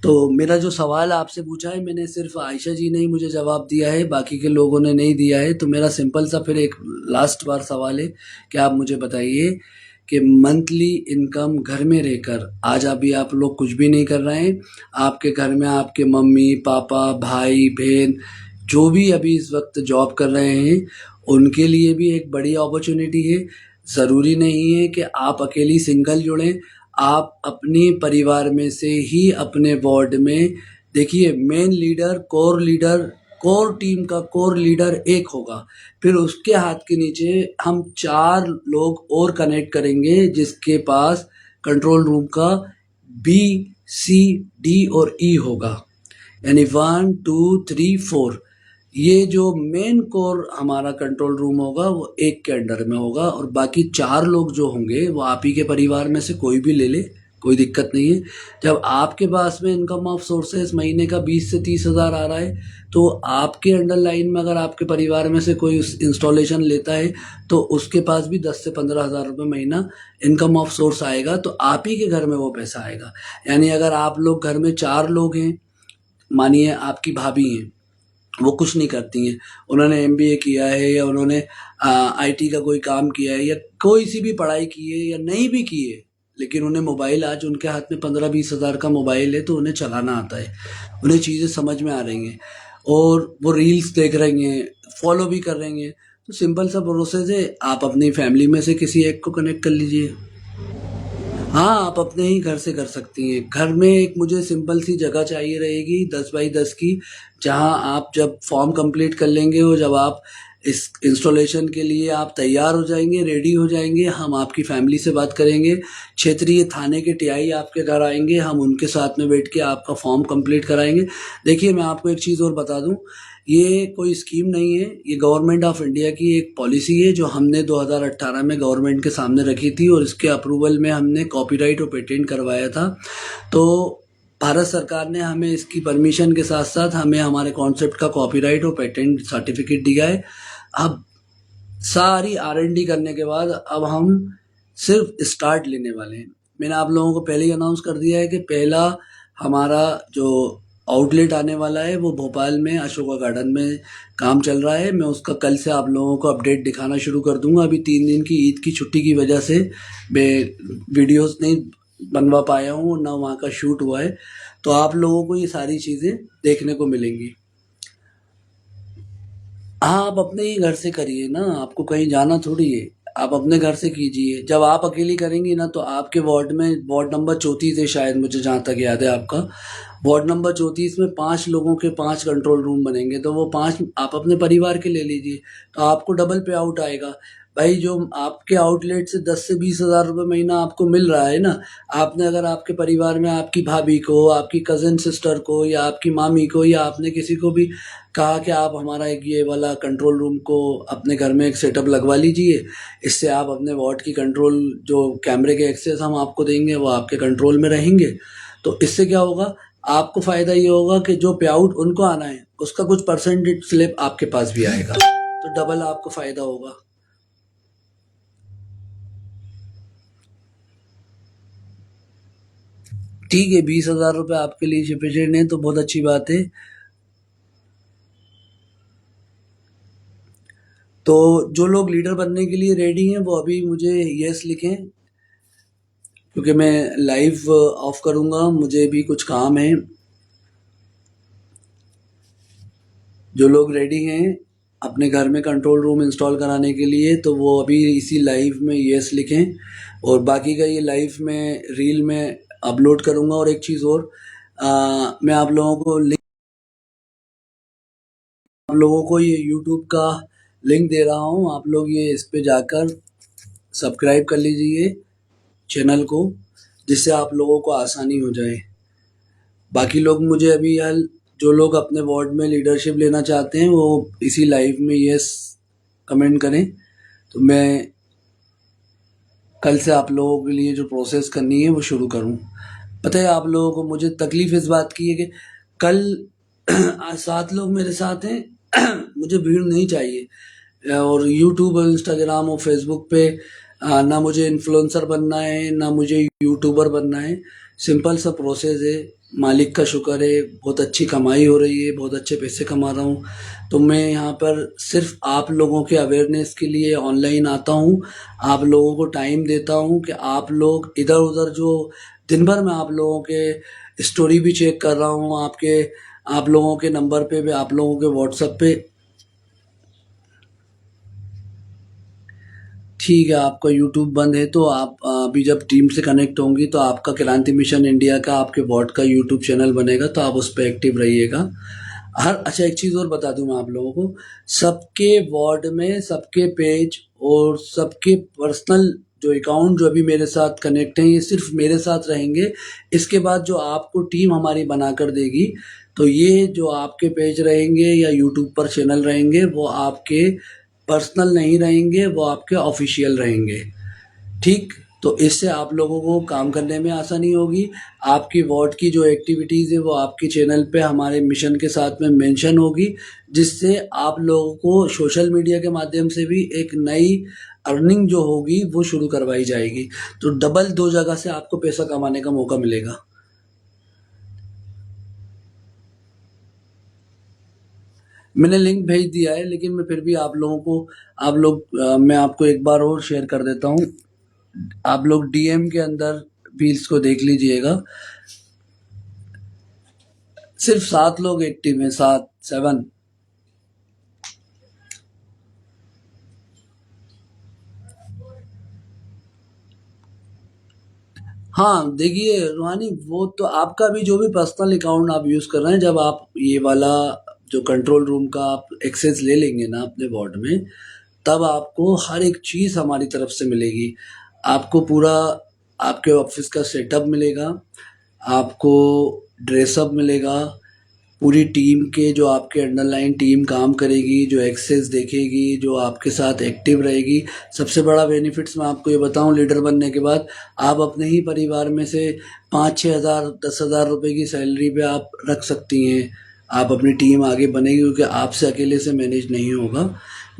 तो मेरा जो सवाल आपसे पूछा है, मैंने सिर्फ आयशा जी ने ही मुझे जवाब दिया है, बाकी के लोगों ने नहीं दिया है। तो मेरा सिंपल सा फिर एक लास्ट बार सवाल है कि आप मुझे बताइए कि मंथली इनकम घर में रहकर, आज अभी आप लोग कुछ भी नहीं कर रहे हैं, आपके घर में आपके मम्मी पापा भाई बहन जो भी अभी इस वक्त जॉब कर रहे हैं, उनके लिए भी एक बड़ी अपॉर्चुनिटी है। ज़रूरी नहीं है कि आप अकेली सिंगल जुड़ें, आप अपने परिवार में से ही अपने वार्ड में देखिए लीडर, कोर टीम का कोर लीडर एक होगा, फिर उसके हाथ के नीचे हम 4 लोग और कनेक्ट करेंगे जिसके पास कंट्रोल रूम का बी, सी, डी और ई होगा, यानी 1, 2, 3, 4। ये जो मेन कोर हमारा कंट्रोल रूम होगा वो एक के अंडर में होगा, और बाकी 4 लोग जो होंगे वो आप ही के परिवार में से कोई भी ले ले, कोई दिक्कत नहीं है। जब आपके पास में इनकम ऑफ सोर्सेस महीने का 20 से 30 हज़ार आ रहा है, तो आपके अंडर लाइन में अगर आपके परिवार में से कोई इंस्टॉलेशन लेता है तो उसके पास भी 10 से 15 हज़ार रुपये महीना इनकम ऑफ सोर्स आएगा, तो आप ही के घर में वो पैसा आएगा। यानी अगर आप लोग घर में 4 लोग हैं, मानिए आपकी भाभी हैं, वो कुछ नहीं करती हैं, उन्होंने एमबीए किया है या उन्होंने आईटी का कोई काम किया है या कोई सी भी पढ़ाई की है या नहीं भी की है, लेकिन उन्हें मोबाइल, आज उनके हाथ में 15-20 हज़ार का मोबाइल है तो उन्हें चलाना आता है, उन्हें चीज़ें समझ में आ रही हैं और वो रील्स देख रही हैं, फॉलो भी कर रही हैं। तो सिंपल सा प्रोसेस है, आप अपनी फैमिली में से किसी एक को कनेक्ट कर लीजिए। हाँ, आप अपने ही घर से कर सकती हैं। घर में एक मुझे सिंपल सी जगह चाहिए रहेगी 10 बाई 10 की, जहाँ आप जब फॉर्म कंप्लीट कर लेंगे और जब आप इस इंस्टॉलेशन के लिए आप तैयार हो जाएंगे, रेडी हो जाएंगे, हम आपकी फैमिली से बात करेंगे, क्षेत्रीय थाने के टीआई आपके घर आएंगे, हम उनके साथ में बैठ के आपका फॉर्म कंप्लीट कराएंगे। देखिए, मैं आपको एक चीज़ और बता दूं, ये कोई स्कीम नहीं है, ये गवर्नमेंट ऑफ इंडिया की एक पॉलिसी है जो हमने 2018 में गवर्नमेंट के सामने रखी थी, और इसके अप्रूवल में हमने कॉपीराइट और पेटेंट करवाया था। तो भारत सरकार ने हमें इसकी परमिशन के साथ साथ हमें हमारे कॉन्सेप्ट का कॉपीराइट और पेटेंट सर्टिफिकेट दिया है। अब सारी R&D करने के बाद अब हम सिर्फ स्टार्ट लेने वाले हैं। मैंने आप लोगों को पहले ही अनाउंस कर दिया है कि पहला हमारा जो आउटलेट आने वाला है वो भोपाल में अशोका गार्डन में काम चल रहा है। मैं उसका कल से आप लोगों को अपडेट दिखाना शुरू कर दूंगा। अभी 3 दिन की ईद की छुट्टी की वजह से मैं वीडियोस नहीं बनवा पाया हूँ, ना वहाँ का शूट हुआ है, तो आप लोगों को ये सारी चीज़ें देखने को मिलेंगी। हाँ, आप अपने ही घर से करिए ना, आपको कहीं जाना थोड़ी है, आप अपने घर से कीजिए। जब आप अकेली करेंगी ना तो आपके वार्ड में, वार्ड नंबर 34 है शायद, मुझे जहाँ तक याद है आपका, वार्ड नंबर 34 में 5 लोगों के 5 कंट्रोल रूम बनेंगे, तो वो 5 आप अपने परिवार के ले लीजिए, तो आपको डबल पे आउट आएगा। भाई, जो आपके आउटलेट से 10 से 20 हज़ार रुपये महीना आपको मिल रहा है ना, आपने अगर आपके परिवार में आपकी भाभी को, आपकी कज़न सिस्टर को या आपकी मामी को या आपने किसी को भी कहा कि आप हमारा एक ये वाला कंट्रोल रूम को अपने घर में एक सेटअप लगवा लीजिए, इससे आप अपने वार्ड की कंट्रोल, जो कैमरे के एक्सेस हम आपको देंगे वो आपके कंट्रोल में रहेंगे, तो इससे क्या होगा, आपको फ़ायदा ये होगा कि जो पे आउट उनको आना है उसका कुछ परसेंटेज स्लिप आपके पास भी आएगा, तो डबल आपको फ़ायदा होगा। ठीक है, 20 हज़ार रुपये आपके लिए सफिशिएंट है तो बहुत अच्छी बात है। तो जो लोग लीडर बनने के लिए रेडी हैं वो अभी मुझे यस लिखें, क्योंकि मैं लाइव ऑफ करूँगा, मुझे भी कुछ काम है। जो लोग रेडी हैं अपने घर में कंट्रोल रूम इंस्टॉल कराने के लिए, तो वो अभी इसी लाइव में यस लिखें, और बाकी का ये लाइव में रील में अपलोड करूँगा। और एक चीज़ और, मैं आप लोगों को ये यूट्यूब का लिंक दे रहा हूँ, आप लोग ये इस पे जाकर सब्सक्राइब कर लीजिए चैनल को, जिससे आप लोगों को आसानी हो जाए। बाकी लोग मुझे अभी यार, जो लोग अपने वार्ड में लीडरशिप लेना चाहते हैं वो इसी लाइव में यस कमेंट करें, तो मैं कल से आप लोगों के लिए जो प्रोसेस करनी है वो शुरू करूं। पता है आप लोगों को मुझे तकलीफ इस बात की है कि कल आज 7 लोग मेरे साथ हैं मुझे भीड़ नहीं चाहिए, और यूट्यूब और इंस्टाग्राम और फेसबुक पे ना मुझे इन्फ्लुएंसर बनना है ना मुझे यूट्यूबर बनना है। सिंपल सा प्रोसेस है, मालिक का शुक्र है, बहुत अच्छी कमाई हो रही है, बहुत अच्छे पैसे कमा रहा हूँ। तो मैं यहाँ पर सिर्फ आप लोगों के अवेयरनेस के लिए ऑनलाइन आता हूँ, आप लोगों को टाइम देता हूँ कि आप लोग इधर उधर, जो दिन भर मैं आप लोगों के स्टोरी भी चेक कर रहा हूँ, आप लोगों के नंबर पे भी, आप लोगों के व्हाट्सएप पे। ठीक है, आपका यूट्यूब बंद है तो आप अभी जब टीम से कनेक्ट होंगी तो आपका क्रांति मिशन इंडिया का आपके वॉर्ड का यूट्यूब चैनल बनेगा, तो आप उस पर एक्टिव रहिएगा। अच्छा, एक चीज़ और बता दूं मैं आप लोगों को, सबके वॉर्ड में सबके पेज और सबके पर्सनल जो अकाउंट जो अभी मेरे साथ कनेक्ट हैं, ये सिर्फ मेरे साथ रहेंगे। इसके बाद जो आपको टीम हमारी बनाकर देगी, तो ये जो आपके पेज रहेंगे या यूट्यूब पर चैनल रहेंगे, वो आपके पर्सनल नहीं रहेंगे, वो आपके ऑफिशियल रहेंगे। ठीक, तो इससे आप लोगों को काम करने में आसानी होगी। आपकी वार्ड की जो एक्टिविटीज़ है वो आपके चैनल पे हमारे मिशन के साथ में मेंशन होगी, जिससे आप लोगों को सोशल मीडिया के माध्यम से भी एक नई अर्निंग जो होगी वो शुरू करवाई जाएगी। तो डबल दो जगह से आपको पैसा कमाने का मौका मिलेगा। मैंने लिंक भेज दिया है, लेकिन मैं फिर भी आप लोगों को मैं आपको एक बार और शेयर कर देता हूँ। आप लोग डीएम के अंदर भी इसको देख लीजिएगा। सिर्फ 7 लोग एक्टिव हैं, 7 7। हाँ, देखिए रूहानी, वो तो आपका भी जो भी पर्सनल अकाउंट आप यूज़ कर रहे हैं, जब आप ये वाला जो कंट्रोल रूम का आप एक्सेस ले लेंगे ना अपने वार्ड में, तब आपको हर एक चीज़ हमारी तरफ से मिलेगी। आपको पूरा आपके ऑफिस का सेटअप मिलेगा, आपको ड्रेसअप मिलेगा, पूरी टीम के जो आपके अंडरलाइन टीम काम करेगी, जो एक्सेस देखेगी, जो आपके साथ एक्टिव रहेगी। सबसे बड़ा बेनिफिट्स मैं आपको ये बताऊं, लीडर बनने के बाद आप अपने ही परिवार में से 5-6 हज़ार 10,000 रुपये की सैलरी पे आप रख सकती हैं। आप अपनी टीम आगे बनेगी, क्योंकि आपसे अकेले से मैनेज नहीं होगा,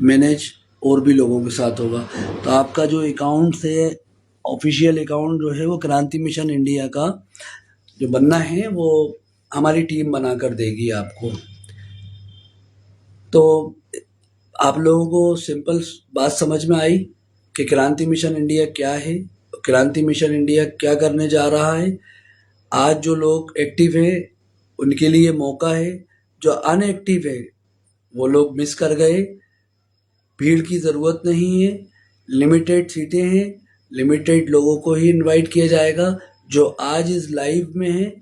मैनेज और भी लोगों के साथ होगा। तो आपका जो अकाउंट है, ऑफिशियल अकाउंट जो है वो क्रांति मिशन इंडिया का जो बनना है, वो हमारी टीम बनाकर देगी आपको। तो आप लोगों को सिंपल बात समझ में आई कि क्रांति मिशन इंडिया क्या है, क्रांति मिशन इंडिया क्या करने जा रहा है। आज जो लोग एक्टिव हैं उनके लिए मौका है, जो अनएक्टिव है वो लोग मिस कर गए। भीड़ की ज़रूरत नहीं है, लिमिटेड सीटें हैं, लिमिटेड लोगों को ही इनवाइट किया जाएगा। जो आज इस लाइव में हैं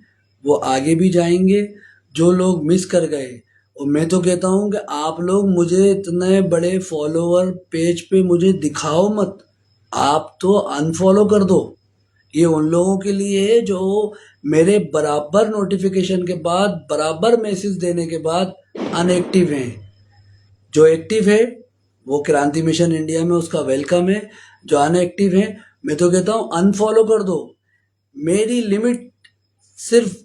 वो आगे भी जाएंगे। जो लोग मिस कर गए, और मैं तो कहता हूँ कि आप लोग मुझे इतने बड़े फॉलोवर पेज पे मुझे दिखाओ मत, आप तो अनफॉलो कर दो। ये उन लोगों के लिए है जो मेरे बराबर नोटिफिकेशन के बाद, बराबर मैसेज देने के बाद अनएक्टिव हैं। जो एक्टिव है वो क्रांति मिशन इंडिया में उसका वेलकम है। जो अनएक्टिव है, मैं तो कहता हूँ अनफॉलो कर दो। मेरी लिमिट सिर्फ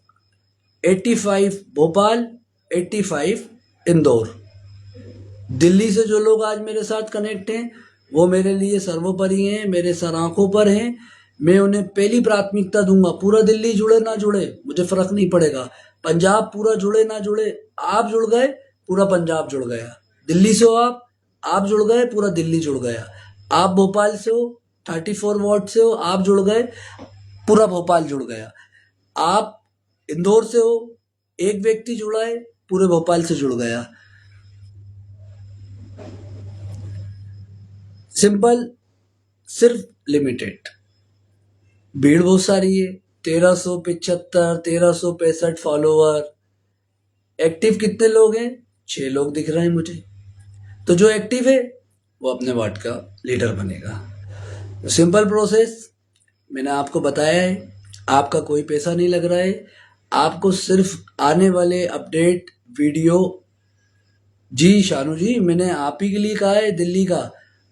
85 भोपाल, 85 इंदौर। दिल्ली से जो लोग आज मेरे साथ कनेक्ट हैं वो मेरे लिए सर्वोपरि हैं, मेरे सर आंखों पर हैं। मैं उन्हें पहली प्राथमिकता दूंगा। पूरा दिल्ली जुड़े ना जुड़े मुझे फर्क नहीं पड़ेगा, पंजाब पूरा जुड़े ना जुड़े, आप जुड़ गए पूरा पंजाब जुड़ गया। दिल्ली से हो आप जुड़ गए पूरा दिल्ली जुड़ गया। आप भोपाल से हो, 34 वार्ड से हो, आप जुड़ गए पूरा भोपाल जुड़ गया। आप इंदौर से हो, एक व्यक्ति जुड़ा है पूरे भोपाल से जुड़ गया। सिंपल, सिर्फ लिमिटेड। भीड़ बहुत सारी है, 1375 1365 फॉलोवर। एक्टिव कितने लोग हैं? 6 लोग दिख रहे हैं मुझे। तो जो एक्टिव है वो अपने वार्ड का लीडर बनेगा। तो सिंपल प्रोसेस मैंने आपको बताया है। आपका कोई पैसा नहीं लग रहा है, आपको सिर्फ आने वाले अपडेट वीडियो। जी शानू जी, मैंने आप ही के लिए कहा है दिल्ली का,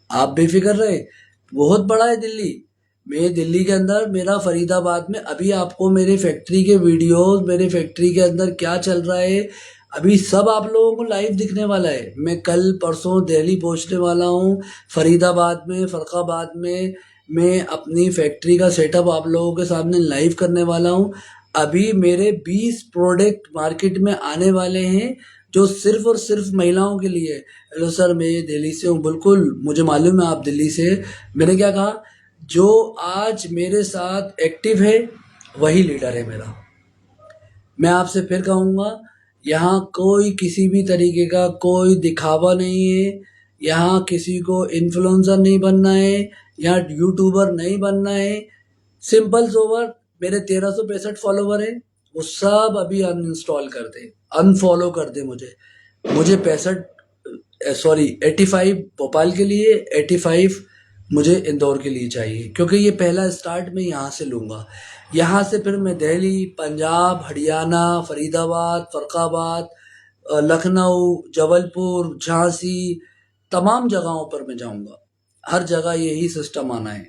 आप बेफिक्र रहे। बहुत बड़ा है दिल्ली। मैं दिल्ली के अंदर, मेरा फरीदाबाद में अभी आपको मेरे फैक्ट्री के वीडियोस, मेरे फैक्ट्री के अंदर क्या चल रहा है, अभी सब आप लोगों को लाइव दिखने वाला है। मैं कल परसों दिल्ली पहुंचने वाला हूं, फरीदाबाद में, फर्रुखाबाद में मैं अपनी फैक्ट्री का सेटअप आप लोगों के सामने लाइव करने वाला हूं। अभी मेरे 20 प्रोडक्ट मार्केट में आने वाले हैं जो सिर्फ और सिर्फ महिलाओं के लिए है। हेलो सर, मैं दिल्ली से हूँ। बिल्कुल मुझे मालूम है आप दिल्ली से। मैंने क्या कहा, जो आज मेरे साथ एक्टिव है वही लीडर है मेरा। मैं आपसे फिर कहूँगा, यहाँ कोई किसी भी तरीके का कोई दिखावा नहीं है, यहाँ किसी को इन्फ्लुएंसर नहीं बनना है, यहाँ यूट्यूबर नहीं बनना है। सिंपल सोवर, मेरे 1365 फॉलोवर है, वो सब अभी अनइंस्टॉल कर दे, अनफॉलो कर दे मुझे। मुझे 65, सॉरी 85 भोपाल के लिए, 85 मुझे इंदौर के लिए चाहिए, क्योंकि ये पहला स्टार्ट मैं यहाँ से लूँगा। यहाँ से फिर मैं दिल्ली, पंजाब, हरियाणा, फरीदाबाद, फर्रुखाबाद, लखनऊ, जबलपुर, झांसी, तमाम जगहों पर मैं जाऊँगा। हर जगह यही सिस्टम आना है।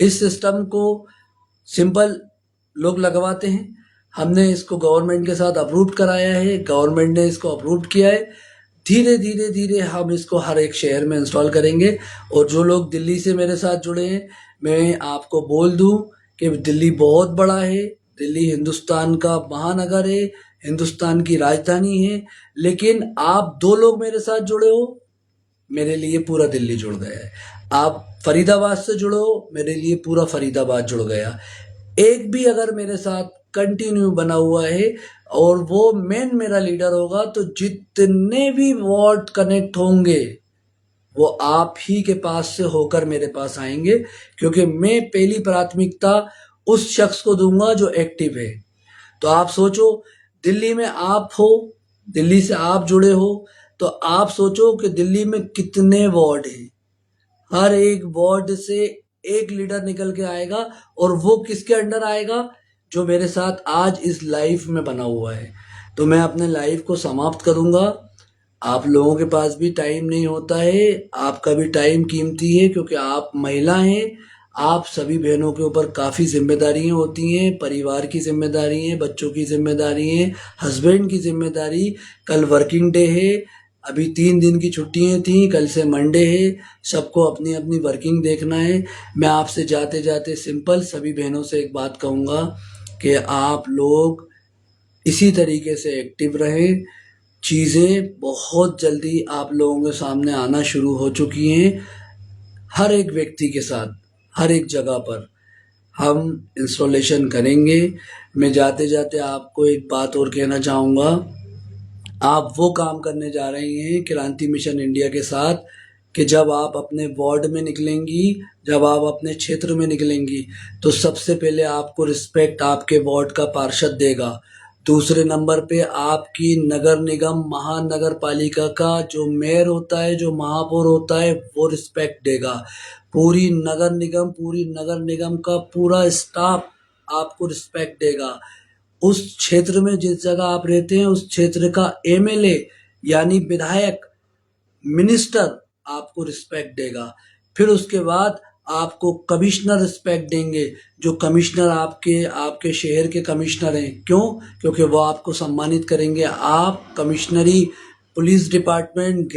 इस सिस्टम को सिंपल लोग लगवाते हैं। हमने इसको गवर्नमेंट के साथ अप्रूव कराया है, गवर्नमेंट ने इसको अप्रूव किया है। धीरे धीरे धीरे हम इसको हर एक शहर में इंस्टॉल करेंगे। और जो लोग दिल्ली से मेरे साथ जुड़े हैं, मैं आपको बोल दूं कि दिल्ली बहुत बड़ा है, दिल्ली हिंदुस्तान का महानगर है, हिंदुस्तान की राजधानी है। लेकिन आप 2 लोग मेरे साथ जुड़े हो, मेरे लिए पूरा दिल्ली जुड़ गया है। आप फरीदाबाद से जुड़ो, मेरे लिए पूरा फरीदाबाद जुड़ गया। एक भी अगर मेरे साथ कंटिन्यू बना हुआ है और वो मेन मेरा लीडर होगा, तो जितने भी वार्ड कनेक्ट होंगे वो आप ही के पास से होकर मेरे पास आएंगे, क्योंकि मैं पहली प्राथमिकता उस शख्स को दूंगा जो एक्टिव है। तो आप सोचो, दिल्ली में आप हो, दिल्ली से आप जुड़े हो, तो आप सोचो कि दिल्ली में कितने वार्ड हैं। हर एक वार्ड से एक लीडर निकल के आएगा, और वो किसके अंडर आएगा? जो मेरे साथ आज इस लाइफ में बना हुआ है। तो मैं अपने लाइफ को समाप्त करूंगा। आप लोगों के पास भी टाइम नहीं होता है, आपका भी टाइम कीमती है, क्योंकि आप महिला हैं। आप सभी बहनों के ऊपर काफ़ी जिम्मेदारियां होती हैं, परिवार की जिम्मेदारी है, बच्चों की जिम्मेदारी है, हस्बैंड की जिम्मेदारी। कल वर्किंग डे है, अभी 3 दिन की छुट्टियां थी, कल से मंडे है, सबको अपनी अपनी वर्किंग देखना है। मैं आपसे जाते जाते सिंपल सभी बहनों से एक बात कहूँगा कि आप लोग इसी तरीके से एक्टिव रहें। चीज़ें बहुत जल्दी आप लोगों के सामने आना शुरू हो चुकी हैं। हर एक व्यक्ति के साथ, हर एक जगह पर हम इंस्टॉलेशन करेंगे। मैं जाते जाते आपको एक बात और कहना चाहूँगा। आप वो काम करने जा रही हैं क्रांति मिशन इंडिया के साथ, कि जब आप अपने वार्ड में निकलेंगी, जब आप अपने क्षेत्र में निकलेंगी, तो सबसे पहले आपको रिस्पेक्ट आपके वार्ड का पार्षद देगा। दूसरे नंबर पे आपकी नगर निगम, महानगर पालिका का जो मेयर होता है, जो महापौर होता है, वो रिस्पेक्ट देगा। पूरी नगर निगम का पूरा स्टाफ आपको रिस्पेक्ट देगा। उस क्षेत्र में जिस जगह आप रहते हैं, उस क्षेत्र का एमएलए यानी विधायक, मिनिस्टर आपको रिस्पेक्ट देगा। फिर उसके बाद आपको कमिश्नर रिस्पेक्ट देंगे, जो कमिश्नर आपके आपके शहर के कमिश्नर हैं। क्यों? क्योंकि वो आपको सम्मानित करेंगे। आप कमिश्नरी, पुलिस डिपार्टमेंट,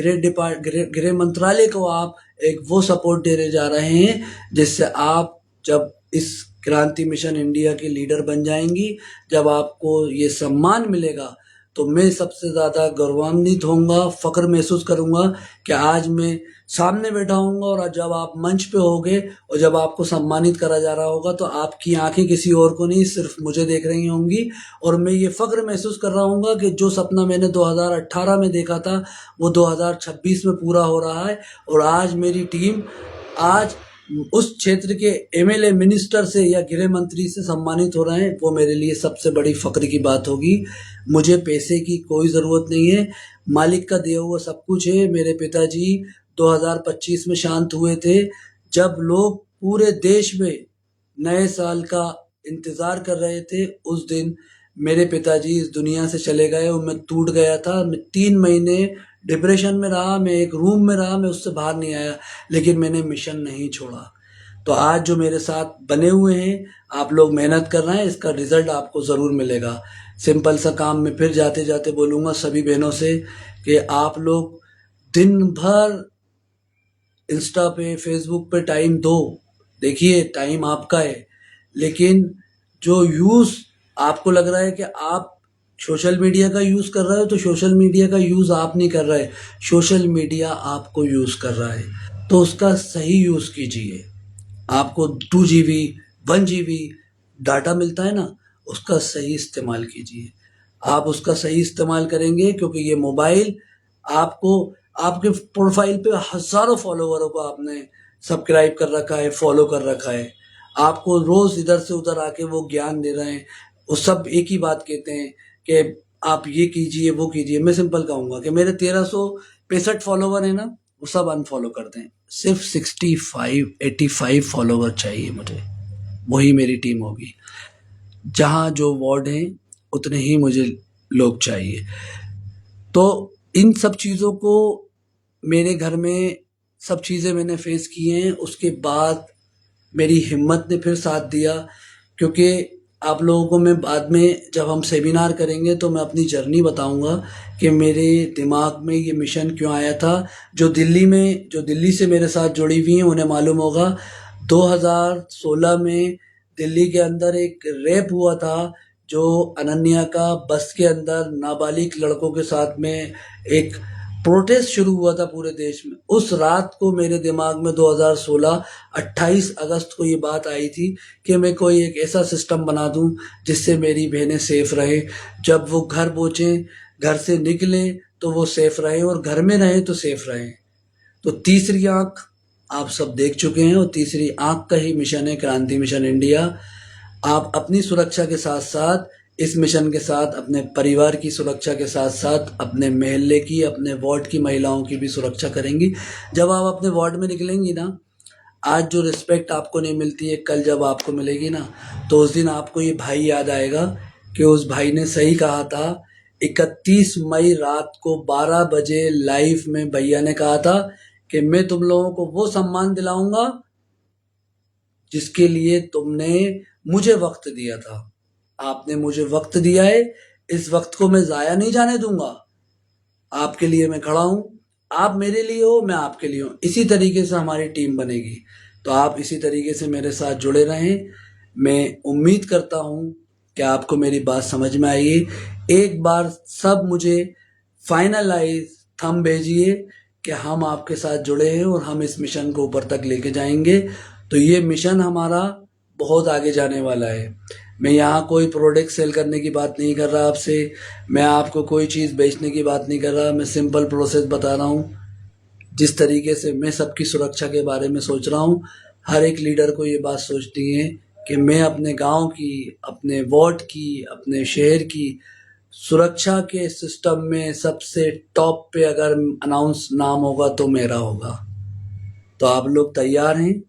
गृह मंत्रालय को आप एक वो सपोर्ट देने जा रहे हैं, जिससे आप जब इस क्रांति मिशन इंडिया के लीडर बन जाएंगी, जब आपको ये सम्मान मिलेगा, तो मैं सबसे ज़्यादा गौरवान्वित होऊंगा, फ़ख्र महसूस करूंगा कि आज मैं सामने बैठा हूँगा, और जब आप मंच पे होगे और जब आपको सम्मानित करा जा रहा होगा, तो आपकी आंखें किसी और को नहीं, सिर्फ मुझे देख रही होंगी। और मैं ये फ़ख्र महसूस कर रहा हूँगा कि जो सपना मैंने 2018 में देखा था, वो 2026 में पूरा हो रहा है। और आज मेरी टीम आज उस क्षेत्र के एमएलए, मिनिस्टर से या गृह मंत्री से सम्मानित हो रहे हैं, वो मेरे लिए सबसे बड़ी फ़ख्र की बात होगी। मुझे पैसे की कोई ज़रूरत नहीं है, मालिक का दिया हुआ सब कुछ है। मेरे पिताजी 2025 में शांत हुए थे, जब लोग पूरे देश में नए साल का इंतज़ार कर रहे थे। उस दिन मेरे पिताजी इस दुनिया से चले गए और मैं टूट गया था। मैं 3 महीने डिप्रेशन में रहा, मैं एक रूम में रहा, मैं उससे बाहर नहीं आया, लेकिन मैंने मिशन नहीं छोड़ा। तो आज जो मेरे साथ बने हुए हैं, आप लोग मेहनत कर रहे हैं, इसका रिजल्ट आपको ज़रूर मिलेगा। सिंपल सा काम मैं फिर जाते जाते बोलूँगा सभी बहनों से कि आप लोग दिन भर इंस्टा पे, फेसबुक पे टाइम दो। देखिए, टाइम आपका है, लेकिन जो यूज़ आपको लग रहा है कि आप सोशल मीडिया का यूज़ कर रहे हो, तो सोशल मीडिया का यूज़ आप नहीं कर रहे, सोशल मीडिया आपको यूज़ कर रहा है। तो उसका सही यूज़ कीजिए। आपको 2 GB, 1 GB डाटा मिलता है ना, उसका सही इस्तेमाल कीजिए। आप उसका सही इस्तेमाल करेंगे, क्योंकि ये मोबाइल आपको आपके प्रोफाइल पे हज़ारों फॉलोवरों को आपने सब्सक्राइब कर रखा है, फॉलो कर रखा है। आपको रोज़ इधर से उधर आके वो ज्ञान दे रहे हैं। वो सब एक ही बात कहते हैं कि आप ये कीजिए, वो कीजिए। मैं सिंपल कहूँगा कि मेरे 1365 फॉलोवर हैं ना, वो सब अनफॉलो कर दें। सिर्फ 65-85 फॉलोवर चाहिए मुझे, वही मेरी टीम होगी। जहाँ जो वार्ड हैं उतने ही मुझे लोग चाहिए। तो इन सब चीज़ों को मेरे घर में सब चीज़ें मैंने फेस की हैं। उसके बाद मेरी हिम्मत ने फिर साथ दिया, क्योंकि आप लोगों को मैं बाद में जब हम सेमिनार करेंगे तो मैं अपनी जर्नी बताऊंगा कि मेरे दिमाग में ये मिशन क्यों आया था। जो दिल्ली से मेरे साथ जुड़ी हुई हैं उन्हें मालूम होगा, 2016 में दिल्ली के अंदर एक रेप हुआ था, जो अनन्या का बस के अंदर नाबालिग लड़कों के साथ में एक प्रोटेस्ट शुरू हुआ था पूरे देश में। उस रात को मेरे दिमाग में 2016 28 अगस्त को ये बात आई थी कि मैं कोई एक ऐसा सिस्टम बना दूं जिससे मेरी बहनें सेफ रहे। जब वो घर पहुँचें, घर से निकलें तो वो सेफ रहें, और घर में रहें तो सेफ रहें। तो तीसरी आंख आप सब देख चुके हैं, और तीसरी आंख का ही मिशन है क्रांति मिशन इंडिया। आप अपनी सुरक्षा के साथ साथ इस मिशन के साथ अपने परिवार की सुरक्षा के साथ साथ अपने मोहल्ले की, अपने वार्ड की महिलाओं की भी सुरक्षा करेंगी। जब आप अपने वार्ड में निकलेंगी ना, आज जो रिस्पेक्ट आपको नहीं मिलती है, कल जब आपको मिलेगी ना, तो उस दिन आपको ये भाई याद आएगा कि उस भाई ने सही कहा था। 31 मई रात को 12 बजे लाइव में भैया ने कहा था कि मैं तुम लोगों को वो सम्मान दिलाऊंगा जिसके लिए तुमने मुझे वक्त दिया था। आपने मुझे वक्त दिया है, इस वक्त को मैं ज़ाया नहीं जाने दूंगा। आपके लिए मैं खड़ा हूँ, आप मेरे लिए हो, मैं आपके लिए हूँ। इसी तरीके से हमारी टीम बनेगी। तो आप इसी तरीके से मेरे साथ जुड़े रहें। मैं उम्मीद करता हूँ कि आपको मेरी बात समझ में आई है। एक बार सब मुझे फाइनलाइज थंब भेजिए कि हम आपके साथ जुड़े हैं और हम इस मिशन को ऊपर तक लेके जाएंगे। तो ये मिशन हमारा बहुत आगे जाने वाला है। मैं यहाँ कोई प्रोडक्ट सेल करने की बात नहीं कर रहा आपसे, मैं आपको कोई चीज़ बेचने की बात नहीं कर रहा। मैं सिंपल प्रोसेस बता रहा हूँ। जिस तरीके से मैं सबकी सुरक्षा के बारे में सोच रहा हूँ, हर एक लीडर को ये बात सोचनी है कि मैं अपने गांव की, अपने वार्ड की, अपने शहर की सुरक्षा के सिस्टम में सबसे टॉप पे अगर अनाउंस नाम होगा तो मेरा होगा। तो आप लोग तैयार हैं?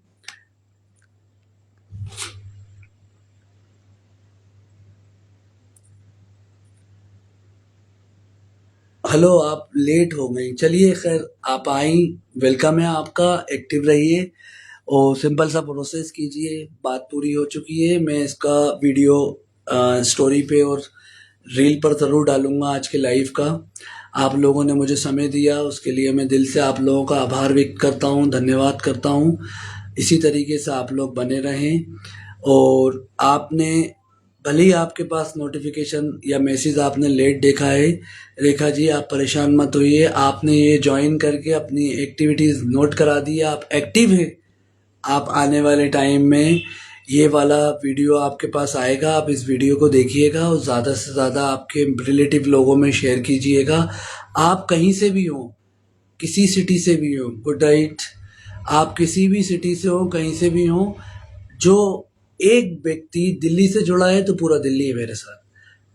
हेलो, आप लेट हो गई। चलिए खैर, आप आई, वेलकम है आपका। एक्टिव रहिए और सिंपल सा प्रोसेस कीजिए। बात पूरी हो चुकी है। मैं इसका वीडियो स्टोरी पे और रील पर ज़रूर डालूंगा आज के लाइव का। आप लोगों ने मुझे समय दिया, उसके लिए मैं दिल से आप लोगों का आभार व्यक्त करता हूँ, धन्यवाद करता हूँ। इसी तरीके से आप लोग बने रहें। और आपने भले ही आपके पास नोटिफिकेशन या मैसेज आपने लेट देखा है, रेखा जी आप परेशान मत होइए। आपने ये ज्वाइन करके अपनी एक्टिविटीज़ नोट करा दी है, आप एक्टिव हैं। आप आने वाले टाइम में ये वाला वीडियो आपके पास आएगा, आप इस वीडियो को देखिएगा और ज़्यादा से ज़्यादा आपके रिलेटिव लोगों में शेयर कीजिएगा। आप कहीं से भी हो, किसी सिटी से भी हो, गुड नाइट। आप किसी भी सिटी से हो, कहीं से भी हो, जो एक व्यक्ति दिल्ली से जुड़ा है तो पूरा दिल्ली है मेरे साथ,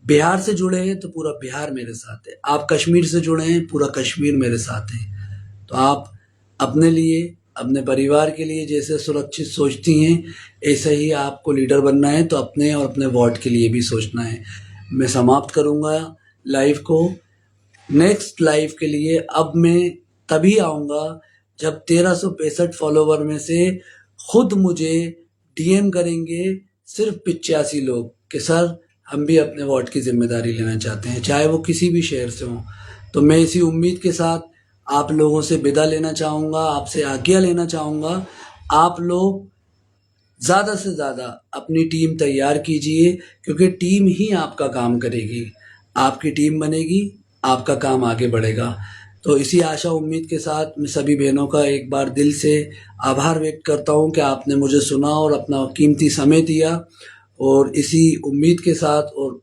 बिहार से जुड़े हैं तो पूरा बिहार मेरे साथ है, आप कश्मीर से जुड़े हैं पूरा कश्मीर मेरे साथ है। तो आप अपने लिए, अपने परिवार के लिए जैसे सुरक्षित सोचती हैं, ऐसे ही आपको लीडर बनना है तो अपने और अपने वार्ड के लिए भी सोचना है। मैं समाप्त करूंगा लाइव को। नेक्स्ट लाइव के लिए अब मैं तभी आऊँगा जब 1365 फॉलोवर में से खुद मुझे डीएम करेंगे सिर्फ 85 लोग कि सर हम भी अपने वार्ड की जिम्मेदारी लेना चाहते हैं, चाहे वो किसी भी शहर से हों। तो मैं इसी उम्मीद के साथ आप लोगों से विदा लेना चाहूँगा, आपसे आज्ञा लेना चाहूँगा। आप लोग ज़्यादा से ज़्यादा अपनी टीम तैयार कीजिए, क्योंकि टीम ही आपका काम करेगी। आपकी टीम बनेगी, आपका काम आगे बढ़ेगा। तो इसी आशा उम्मीद के साथ मैं सभी बहनों का एक बार दिल से आभार व्यक्त करता हूँ कि आपने मुझे सुना और अपना कीमती समय दिया। और इसी उम्मीद के साथ और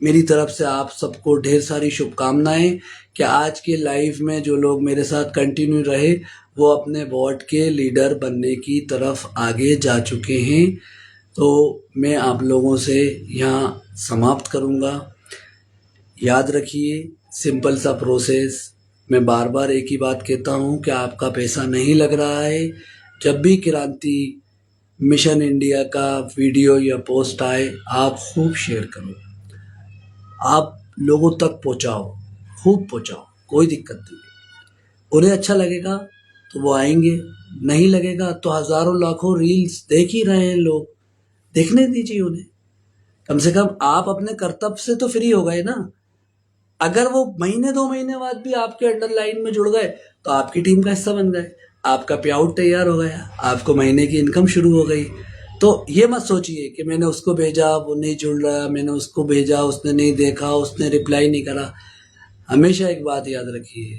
मेरी तरफ से आप सबको ढेर सारी शुभकामनाएं कि आज के लाइफ में जो लोग मेरे साथ कंटिन्यू रहे वो अपने वॉर्ड के लीडर बनने की तरफ आगे जा चुके हैं। तो मैं आप लोगों से यहाँ समाप्त करूँगा। याद रखिए, सिंपल सा प्रोसेस, मैं बार बार एक ही बात कहता हूँ कि आपका पैसा नहीं लग रहा है। जब भी क्रांति मिशन इंडिया का वीडियो या पोस्ट आए, आप खूब शेयर करो, आप लोगों तक पहुँचाओ, खूब पहुँचाओ, कोई दिक्कत नहीं। उन्हें अच्छा लगेगा तो वो आएंगे, नहीं लगेगा तो हज़ारों लाखों रील्स देख ही रहे हैं लोग, देखने दीजिए उन्हें। कम से कम आप अपने कर्तव्य से तो फ्री हो गए ना। अगर वो महीने 2 महीने बाद भी आपके अंडर लाइन में जुड़ गए तो आपकी टीम का हिस्सा बन गए, आपका पे आउट तैयार हो गया, आपको महीने की इनकम शुरू हो गई। तो ये मत सोचिए कि मैंने उसको भेजा वो नहीं जुड़ रहा, मैंने उसको भेजा उसने नहीं देखा, उसने रिप्लाई नहीं करा। हमेशा एक बात याद रखिए,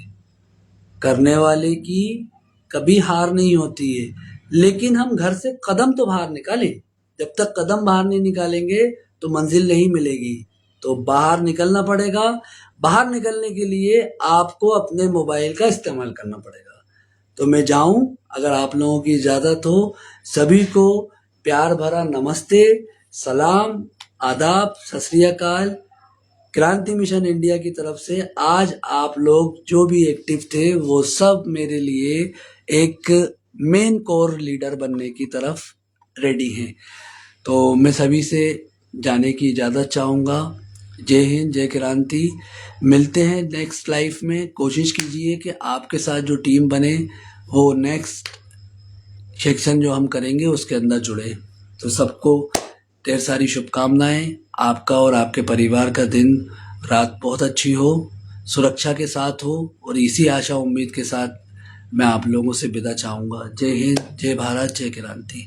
करने वाले की कभी हार नहीं होती है, लेकिन हम घर से कदम तो बाहर निकालें। जब तक कदम बाहर नहीं निकालेंगे तो मंजिल नहीं मिलेगी। तो बाहर निकलना पड़ेगा। बाहर निकलने के लिए आपको अपने मोबाइल का इस्तेमाल करना पड़ेगा। तो मैं जाऊं, अगर आप लोगों की इजाज़त हो। सभी को प्यार भरा नमस्ते, सलाम, आदाब, सत श्री अकाल। क्रांति मिशन इंडिया की तरफ से आज आप लोग जो भी एक्टिव थे वो सब मेरे लिए एक मेन कोर लीडर बनने की तरफ रेडी हैं। तो मैं सभी से जाने की इजाज़त चाहूँगा। जय हिंद, जय क्रांति। मिलते हैं नेक्स्ट लाइफ में। कोशिश कीजिए कि आपके साथ जो टीम बने वो नेक्स्ट सेक्शन जो हम करेंगे उसके अंदर जुड़े। तो सबको ढेर सारी शुभकामनाएं। आपका और आपके परिवार का दिन रात बहुत अच्छी हो, सुरक्षा के साथ हो, और इसी आशा उम्मीद के साथ मैं आप लोगों से विदा चाहूँगा। जय हिंद, जय भारत, जय क्रांति।